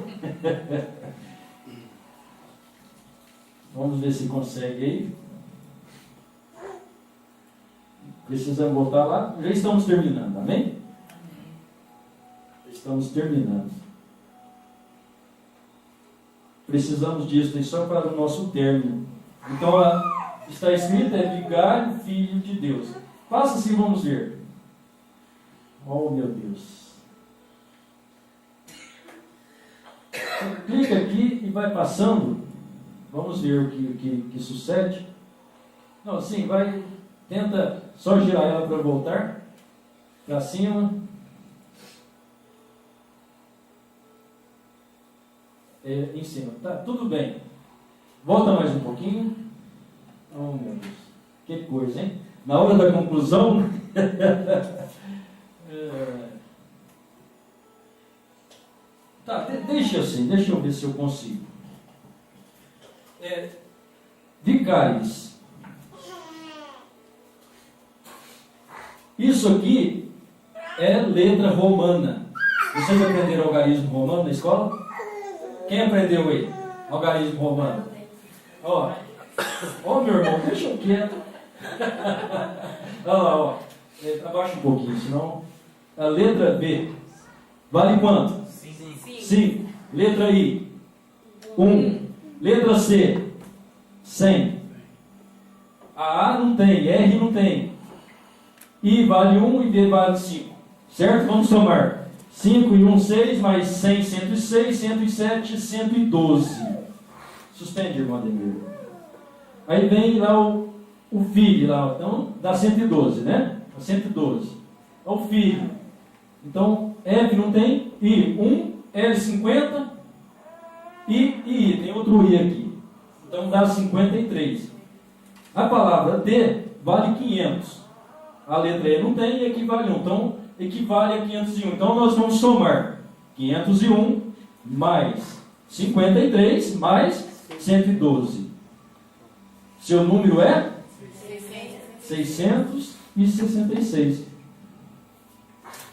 Vamos ver se consegue aí. Precisamos voltar lá. Já estamos terminando, amém? Estamos terminando. Precisamos disso, só para o nosso término. Então, está escrito, é vigário, filho de Deus. Faça assim, vamos ver. Oh, meu Deus. Você clica aqui e vai passando. Vamos ver o que sucede. Não, sim, vai. Tenta só girar ela para voltar. Para cima. Em cima. Tá, tudo bem. Volta mais um pouquinho. Oh, meu Deus. Que coisa, hein? Na hora da conclusão. Tá, deixa assim, deixa eu ver se eu consigo. Vicarius. Isso aqui é letra romana. Vocês aprenderam algarismo romano na escola? Quem aprendeu aí? Algarismo romano. Ó, meu irmão, deixa eu quieto. Olha lá, ó. Abaixa um pouquinho, senão. A letra B. Vale quanto? 5. Letra I. 1. Letra C. 100. A A não tem, R não tem. I vale 1 e D vale 5. Certo? Vamos somar. 5 e 1, 6, mais 100, 106, 107, 112. Suspende, irmão Ademir. Aí vem lá o filho, lá, então dá 112, né? 112. É o filho. Então, F não tem, I 1, L 50, I, tem outro I aqui. Então dá 53. A palavra D vale 500. A letra E não tem e aqui vale 1. Então, equivale a 501. Então, nós vamos somar 501 mais 53 mais 112. Seu número é? 666.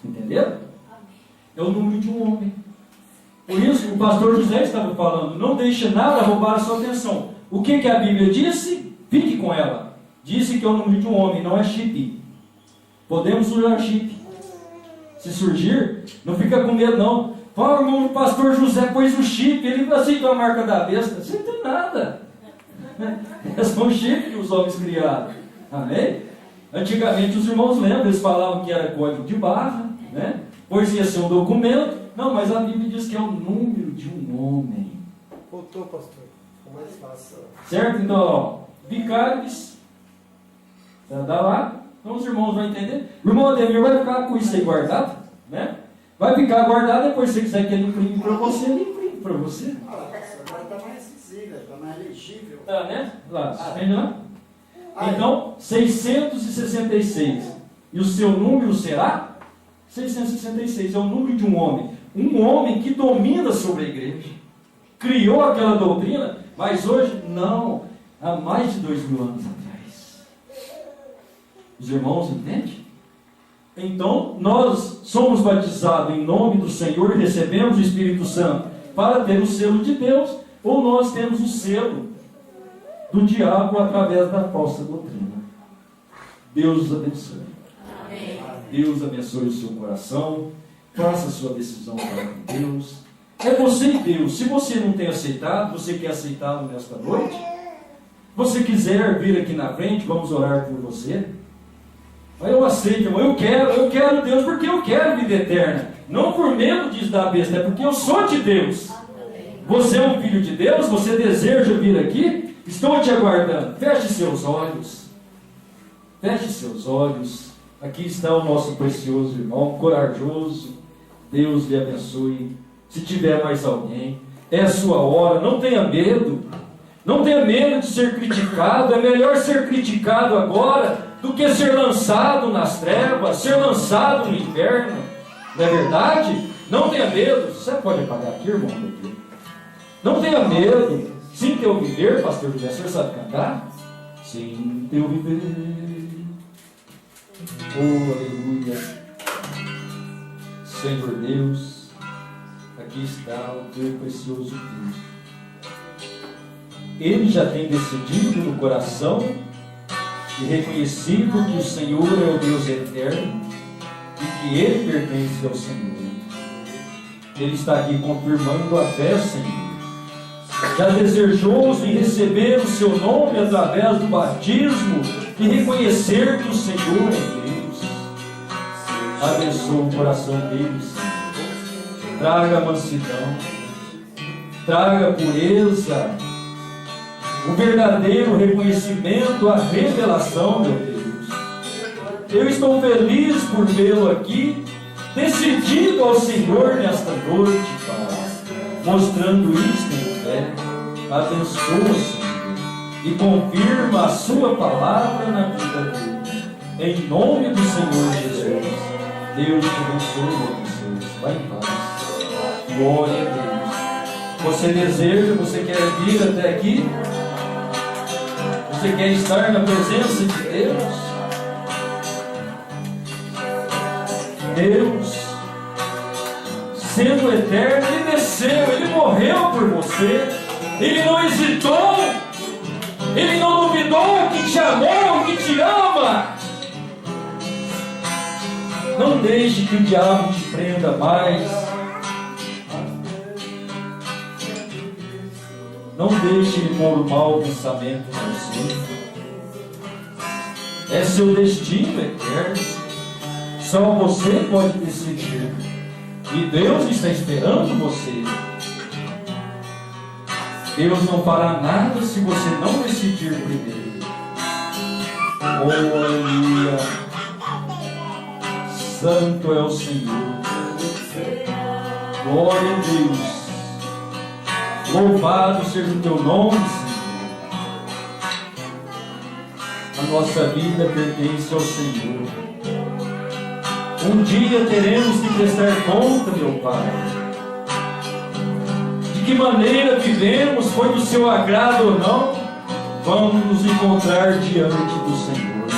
Entenderam? É o número de um homem. Por isso, o pastor José estava falando, não deixe nada roubar a sua atenção. O que a Bíblia disse? Fique com ela. Disse que é o número de um homem, não é chip. Podemos usar chip. Se surgir, não fica com medo não. Fala, irmão, o pastor José pôs o chip, ele aceitou a marca da besta. Não aceitou nada. É só um chip que os homens criaram. Amém? Antigamente os irmãos lembram, eles falavam que era código de barra, né? Pois ia ser um documento. Não, mas a Bíblia diz que é o número de um homem. Voltou, pastor. Ficou mais fácil. Certo? Então, ó, Vicários, dá lá. Então os irmãos vão entender. O irmão Ademir vai ficar com isso aí guardado, né? Vai ficar guardado, depois se você quiser que ele imprime para você, ele imprime para você. Agora está mais visível, está mais legível. Tá, né? Lá, entende lá? Então, 666. E o seu número será? 666 é o número de um homem. Um homem que domina sobre a igreja. Criou aquela doutrina, mas hoje não. Há mais de 2000 anos atrás. Os irmãos entendem? Então, nós somos batizados em nome do Senhor e recebemos o Espírito Santo para ter o selo de Deus, ou nós temos o selo do diabo através da falsa doutrina. Deus os abençoe. Amém. Deus abençoe o seu coração. Faça a sua decisão para Deus. É você e Deus. Se você não tem aceitado, você quer aceitá-lo nesta noite? Você quiser vir aqui na frente, vamos orar por você. Eu aceito, irmão. Eu quero Deus porque eu quero vida eterna. Não por medo de dar besta, é porque eu sou de Deus. Você é um filho de Deus, você deseja vir aqui? Estou te aguardando. Feche seus olhos. Feche seus olhos. Aqui está o nosso precioso irmão, corajoso. Deus lhe abençoe. Se tiver mais alguém, é a sua hora. Não tenha medo. Não tenha medo de ser criticado. É melhor ser criticado agora do que ser lançado nas trevas, ser lançado no inferno. Não é verdade? Não tenha medo. Você pode apagar aqui, irmão? Não tenha medo. Sim, teu viver, pastor José, o senhor sabe cantar? Sim, teu viver. Oh, aleluia. Senhor Deus, aqui está o teu precioso Filho. Ele já tem decidido no coração e reconhecido que o Senhor é o Deus eterno e que Ele pertence ao Senhor. Ele está aqui confirmando a fé, Senhor. Já desejoso em receber o seu nome através do batismo e reconhecer que o Senhor é Deus. Abençoa o coração dele, Senhor. Traga mansidão, traga pureza, o verdadeiro reconhecimento, a revelação, meu Deus. Eu estou feliz por vê-lo aqui, decidido ao Senhor nesta noite, Pai, mostrando isto em fé. Abençoa, Senhor, e confirma a sua palavra na vida dele. Em nome do Senhor Jesus, Deus te abençoe, vocês. Vai em paz. Glória a Deus. Você deseja, você quer vir até aqui? Você quer estar na presença de Deus? Deus, sendo eterno, Ele desceu, Ele morreu por você. Ele não hesitou, Ele não duvidou que te amou, que te ama. Não deixe que o diabo te prenda mais. Não deixe ele pôr o mau pensamento em você. É seu destino eterno. Só você pode decidir. E Deus está esperando você. Deus não fará nada se você não decidir primeiro. Oh, aleluia. Santo é o Senhor. Glória a Deus. Louvado seja o teu nome, Senhor. A nossa vida pertence ao Senhor. Um dia teremos que prestar conta, meu Pai. De que maneira vivemos, foi do seu agrado ou não, vamos nos encontrar diante do Senhor.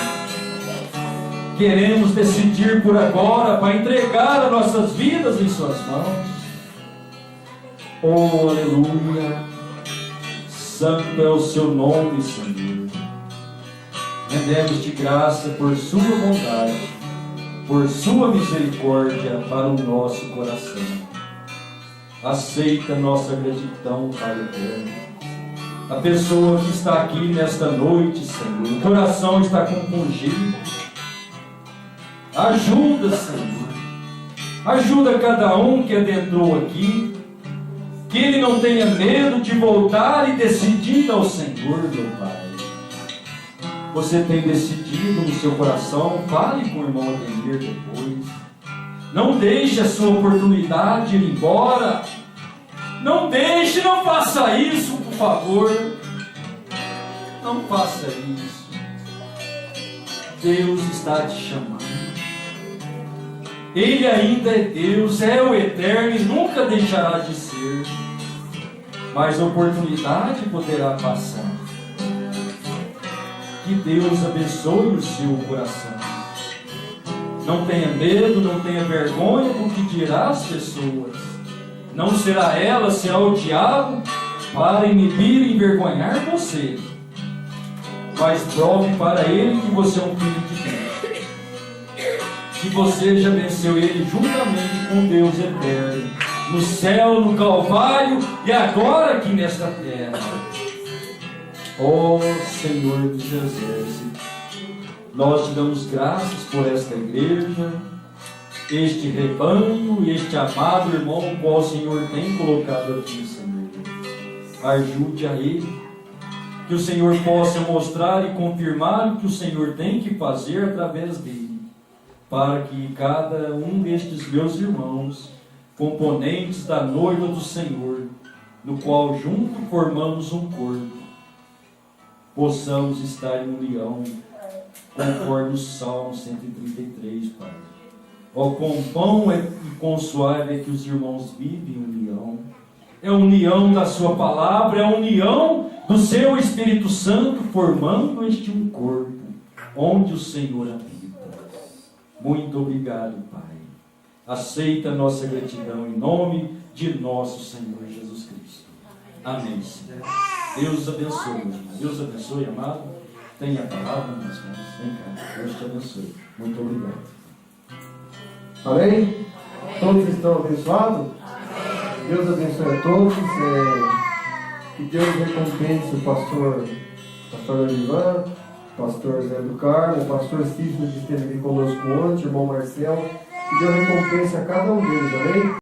Queremos decidir por agora para entregar as nossas vidas em suas mãos. Oh, aleluia. Santo é o seu nome, Senhor. Rendemos-te graça por sua bondade, por sua misericórdia para o nosso coração. Aceita nossa gratidão, Pai eterno. A pessoa que está aqui nesta noite, Senhor, o coração está compungido. Ajuda, Senhor. Ajuda cada um que adentrou aqui, que ele não tenha medo de voltar e decidir ao Senhor, meu Pai. Você tem decidido no seu coração, fale com o irmão Ademir depois. Não deixe a sua oportunidade ir embora. Não deixe, não faça isso, por favor. Não faça isso. Deus está te chamando. Ele ainda é Deus, é o eterno e nunca deixará de ser. Mas a oportunidade poderá passar. Que Deus abençoe o seu coração. Não tenha medo, não tenha vergonha do que dirá as pessoas. Não será ela, será o diabo para inibir e envergonhar você. Mas prove para ele que você é um filho de Deus. Que você já venceu ele juntamente com Deus eterno. No céu, no Calvário e agora aqui nesta terra. Ó Senhor dos Exércitos, nós te damos graças por esta igreja, este rebanho e este amado irmão o qual o Senhor tem colocado aqui, Senhor. Ajude a ele, que o Senhor possa mostrar e confirmar o que o Senhor tem que fazer através dele, para que cada um destes meus irmãos, componentes da noiva do Senhor, no qual junto formamos um corpo, possamos estar em união, conforme o Salmo 133, Pai. Ó, com pão e com suave é que os irmãos vivem união. É a união da sua palavra, é a união do seu Espírito Santo, formando este um corpo, onde o Senhor habita. Muito obrigado, Pai. Aceita a nossa gratidão em nome de nosso Senhor Jesus Cristo. Amém, Senhor. Deus abençoe, irmão. Deus abençoe, amado. Tenha a palavra nas mãos. Vem cá. Deus te abençoe. Muito obrigado. Amém? Todos estão abençoados? Deus abençoe a todos. Que Deus recompense o pastor Olivan, pastor Zé do Carmo, o pastor Cícero que esteve aqui conosco ontem, o irmão Marcelo. Que Deus recompense a cada um deles, amém?